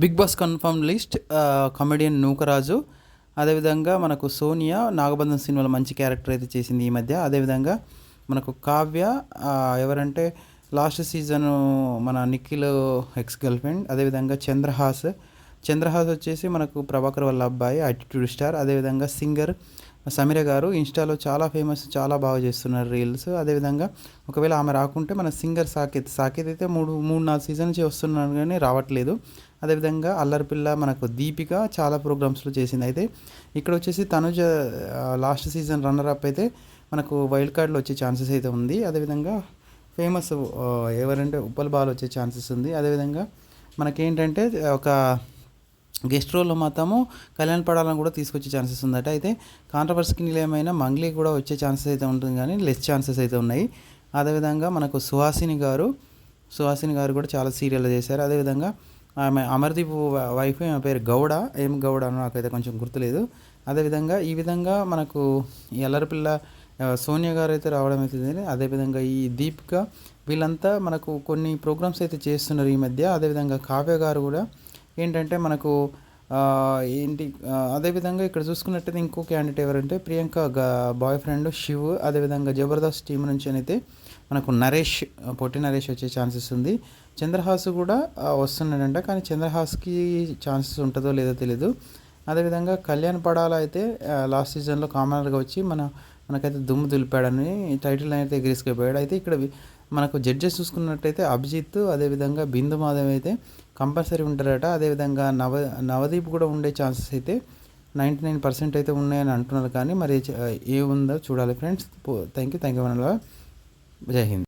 Big Boss confirm list comedian Nookaraju, అదేవిధంగా మనకు సోనియా నాగబంధం సినిమాలో మంచి క్యారెక్టర్ అయితే చేసింది ఈ మధ్య. అదేవిధంగా మనకు కావ్య, ఎవరంటే లాస్ట్ సీజను మన నిఖిల్ ఎక్స్ గర్ల్ ఫ్రెండ్. అదేవిధంగా చంద్రహాస్ వచ్చేసి మనకు ప్రభాకర్ వాళ్ళ అబ్బాయి, యాటిట్యూడ్ స్టార్. అదేవిధంగా సింగర్ సమీర గారు ఇన్స్టాలో చాలా ఫేమస్, చాలా బాగా చేస్తున్నారు రీల్స్. అదేవిధంగా ఒకవేళ ఆమె రాకుంటే మన సింగర్ సాకేత్ అయితే మూడు నాలుగు సీజన్ నుంచి వస్తున్నాడు కానీ రావట్లేదు. అదేవిధంగా అల్లరిపిల్ల మనకు దీపిక చాలా ప్రోగ్రామ్స్లో చేసింది. అయితే ఇక్కడ వచ్చేసి Tanuja last season runner up అయితే మనకు వైల్డ్ కార్డ్లో వచ్చే ఛాన్సెస్ అయితే ఉంది. అదేవిధంగా ఫేమస్ ఎవరంటే ఉప్పల్ బాల్ వచ్చే ఛాన్సెస్ ఉంది. అదేవిధంగా మనకేంటంటే ఒక గెస్ట్ రోల్లో మాత్రము కళ్యాణ్ పడాలని కూడా తీసుకొచ్చే ఛాన్సెస్ ఉందట. అయితే కాంట్రవర్సీకి నిలయమైన మంగ్లీ కూడా వచ్చే ఛాన్సెస్ అయితే ఉంటుంది కానీ లెస్ ఛాన్సెస్ అయితే ఉన్నాయి. అదేవిధంగా మనకు సుహాసిని గారు కూడా చాలా సీరియల్ చేశారు. అదేవిధంగా ఆమె అమర్దీప్ వైఫ్, ఆమె పేరు గౌడ, గౌడ అని నాకైతే కొంచెం గుర్తులేదు. అదేవిధంగా ఈ విధంగా మనకు ఈ అల్లరిపిల్ల సోనియా గారు అయితే రావడం అవుతుంది. అదేవిధంగా ఈ దీపిక వీళ్ళంతా మనకు కొన్ని ప్రోగ్రామ్స్ అయితే చేస్తున్నారు ఈ మధ్య. అదేవిధంగా కావ్య గారు కూడా ఏంటంటే మనకు అదేవిధంగా ఇక్కడ చూసుకున్నట్టయితే ఇంకో క్యాండిడేట్ ఎవరంటే ప్రియాంక బాయ్ ఫ్రెండ్ శివ్. అదేవిధంగా జబర్దస్త్ టీం నుంచి అయితే మనకు పొట్టి నరేష్ వచ్చే ఛాన్సెస్ ఉంది. చంద్రహాస్ కూడా వస్తున్నాడంట, కానీ చంద్రహాస్కి ఛాన్సెస్ ఉంటుందో లేదో తెలీదు. అదేవిధంగా కళ్యాణ్ పడాల అయితే లాస్ట్ సీజన్లో కామనర్గా వచ్చి మనకైతే దుమ్ము దులిపాడని టైటిల్ అయితే ఎగిరిసుకుపోయాడు. అయితే ఇక్కడ మనకు జడ్జెస్ చూసుకున్నట్టయితే అభిజిత్, అదేవిధంగా బిందు మాధవ్ అయితే కంపల్సరీ ఉంటారట. అదేవిధంగా నవదీప్ కూడా ఉండే ఛాన్సెస్ అయితే 99% అయితే ఉన్నాయని అంటున్నారు, కానీ మరి ఏముందో చూడాలి ఫ్రెండ్స్. Thank you. జై హింద్.